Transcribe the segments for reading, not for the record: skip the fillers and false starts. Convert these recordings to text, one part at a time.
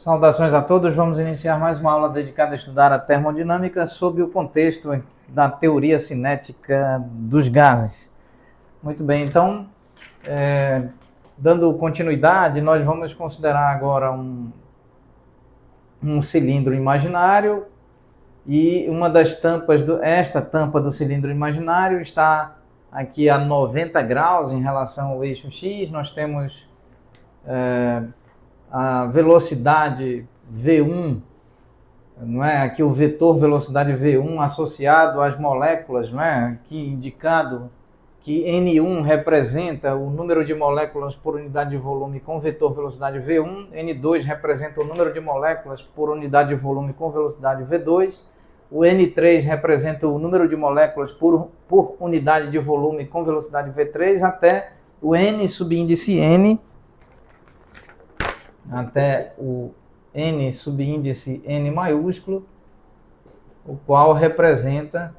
Saudações a todos, vamos iniciar mais uma aula dedicada a estudar a termodinâmica sob o contexto da teoria cinética dos gases. Muito bem, então, dando continuidade, nós vamos considerar agora um cilindro imaginário e uma das tampas, esta tampa do cilindro imaginário está aqui a 90 graus em relação ao eixo X, nós temos a velocidade V1, não é? Aqui o vetor velocidade V1 associado às moléculas, não é? Aqui indicado que N1 representa o número de moléculas por unidade de volume com vetor velocidade V1, N2 representa o número de moléculas por unidade de volume com velocidade V2, o N3 representa o número de moléculas por unidade de volume com velocidade V3, até o N subíndice N, até o N subíndice N maiúsculo, o qual representa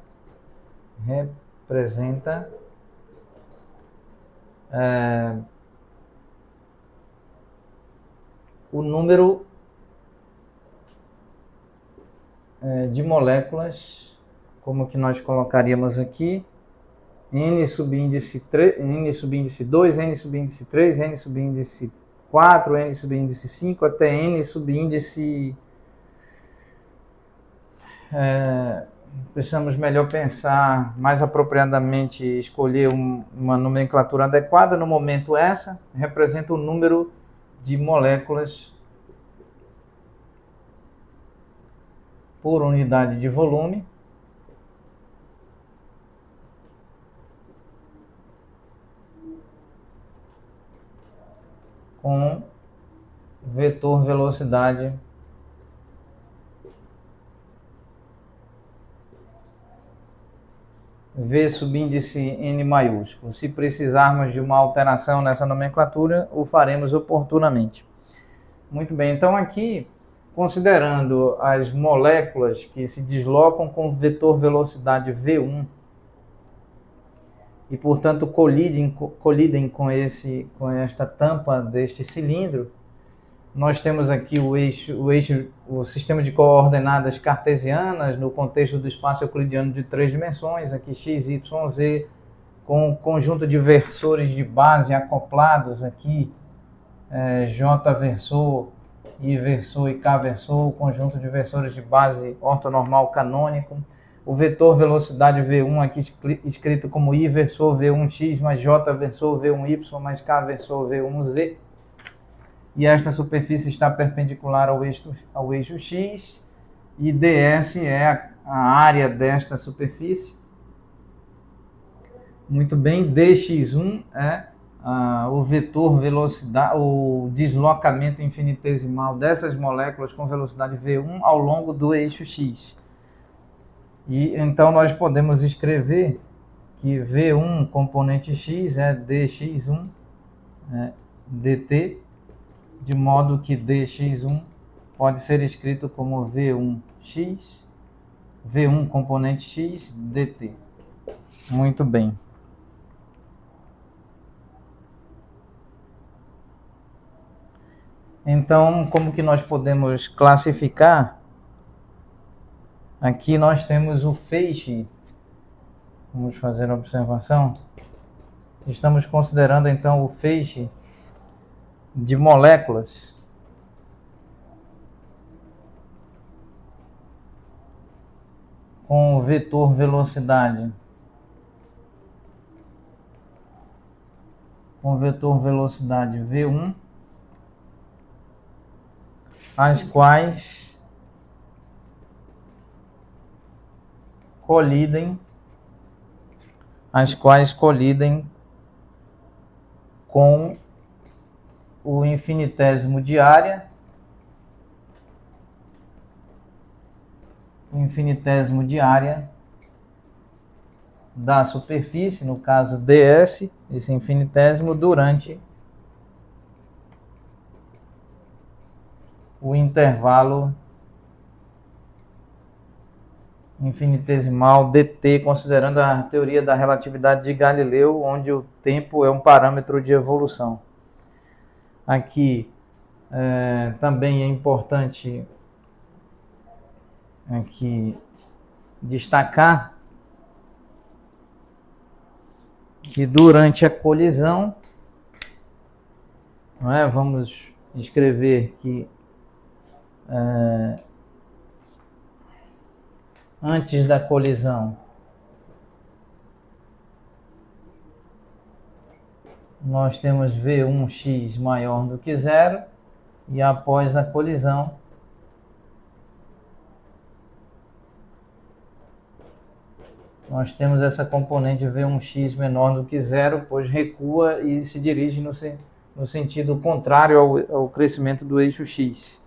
o número de moléculas, como que nós colocaríamos aqui, N subíndice 3, N subíndice 2, N subíndice 3, N subíndice 4, N subíndice 5, até N subíndice... precisamos melhor pensar, mais apropriadamente escolher uma nomenclatura adequada. No momento essa representa o número de moléculas por unidade de volume com vetor velocidade V subíndice N maiúsculo. Se precisarmos de uma alteração nessa nomenclatura, o faremos oportunamente. Muito bem, então aqui, considerando as moléculas que se deslocam com vetor velocidade V1 e, portanto, colidem com esta tampa deste cilindro, nós temos aqui o sistema de coordenadas cartesianas no contexto do espaço euclidiano de 3 dimensões, aqui x, y, z, com um conjunto de versores de base acoplados aqui, J versor, I versor e K versor, o conjunto de versores de base ortonormal canônico, o vetor velocidade V1 aqui escrito como I versor V1x mais J versor V1y mais K versor V1z, e esta superfície está perpendicular ao eixo X, e ds é a área desta superfície. Muito bem, dx1 é o vetor velocidade, o deslocamento infinitesimal dessas moléculas com velocidade V1 ao longo do eixo X. E então nós podemos escrever que V1 componente X é dx1 dt, de modo que dx1 pode ser escrito como V1x, V1 componente x dt. Muito bem. Então, como que nós podemos classificar? Aqui nós temos o feixe. Vamos fazer a observação. Estamos considerando então o feixe de moléculas com vetor velocidade V1, as quais colidem com o infinitésimo de área, da superfície, no caso ds, esse infinitésimo, durante o intervalo infinitesimal dt, considerando a teoria da relatividade de Galileu, onde o tempo é um parâmetro de evolução. Aqui Também é importante aqui destacar que durante a colisão, não é? Vamos escrever que antes da colisão nós temos V1x maior do que zero, e após a colisão nós temos essa componente V1x menor do que zero, pois recua e se dirige no sentido contrário ao crescimento do eixo x.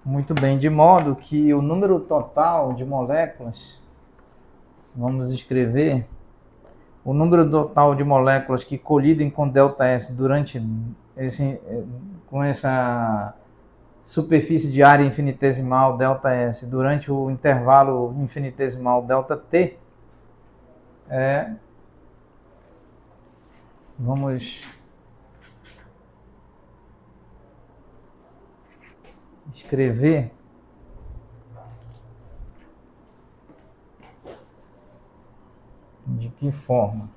Muito bem, de modo que o número total de moléculas, vamos escrever, o número total de moléculas que colidem com ΔS durante com essa superfície de área infinitesimal ΔS durante o intervalo infinitesimal ΔT vamos escrever de que forma?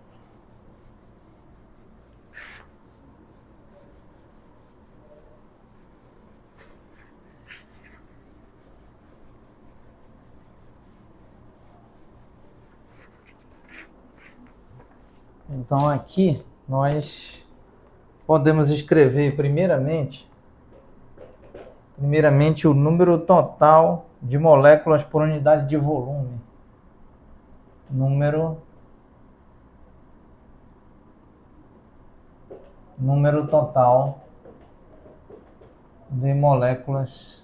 Então aqui nós podemos escrever primeiramente o número total de moléculas por unidade de volume. Número total de moléculas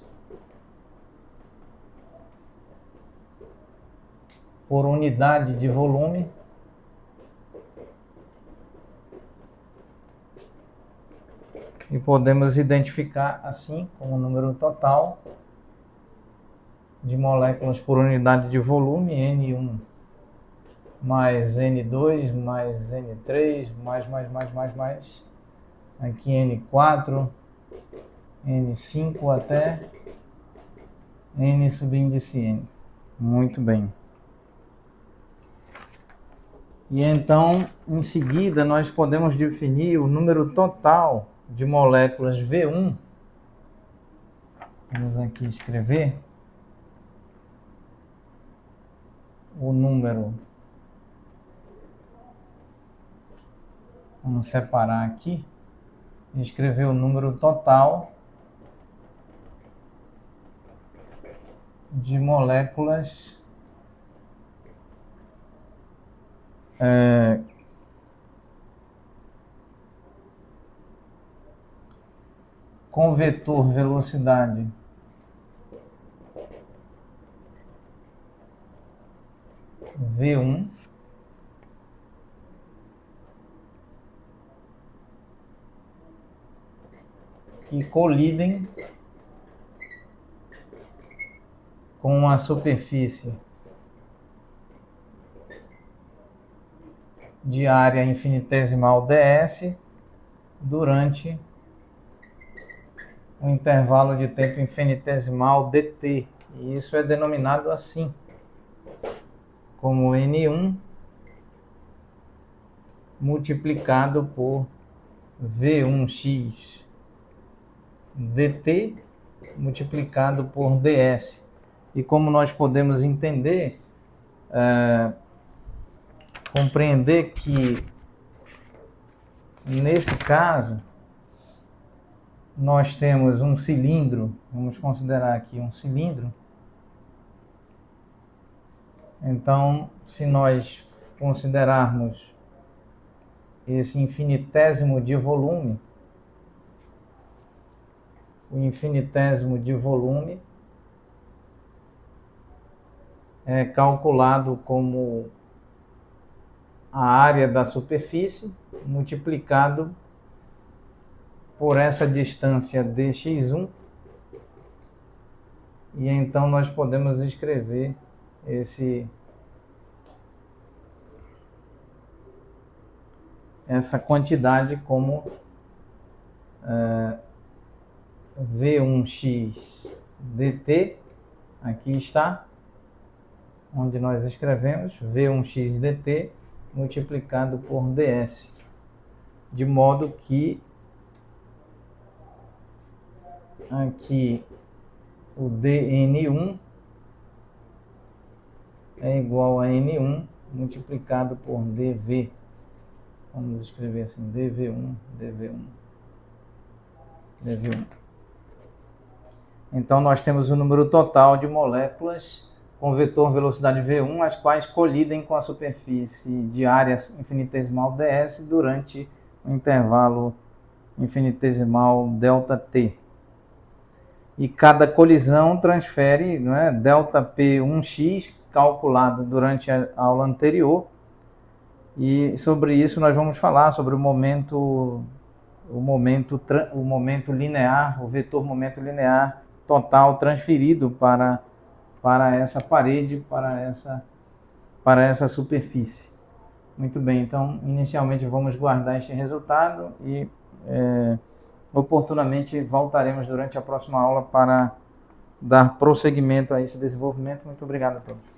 por unidade de volume e podemos identificar assim como número total de moléculas por unidade de volume, N1 mais N2 mais N3 mais aqui N4, N5 até N subíndice N. Muito bem. E então, em seguida, nós podemos definir o número total de moléculas V1. Vamos aqui escrever o número. Vamos separar aqui e escrever o número total de moléculas com vetor velocidade V1 que colidem com a superfície de área infinitesimal ds durante um intervalo de tempo infinitesimal dt. E isso é denominado assim, como N1 multiplicado por V1x dt multiplicado por ds. E como nós podemos entender, compreender que nesse caso nós temos um cilindro, vamos considerar aqui um cilindro. Então, se nós considerarmos esse infinitésimo de volume, o infinitésimo de volume é calculado como a área da superfície multiplicado por essa distância dx1, e então nós podemos escrever esse essa quantidade como V1x dt, aqui está, onde nós escrevemos V1x dt multiplicado por ds, de modo que aqui o dn1 é igual a n1 multiplicado por dv. Vamos escrever assim, dv1, dv1, dv1. Então, nós temos o número total de moléculas com vetor velocidade v1, as quais colidem com a superfície de área infinitesimal ds durante o intervalo infinitesimal ΔT. E cada colisão transfere, não é, ΔP1x, calculado durante a aula anterior. E sobre isso nós vamos falar sobre o momento linear, o vetor momento linear total transferido para essa parede, para essa superfície. Muito bem, então inicialmente vamos guardar este resultado e oportunamente voltaremos durante a próxima aula para dar prosseguimento a esse desenvolvimento. Muito obrigado a todos.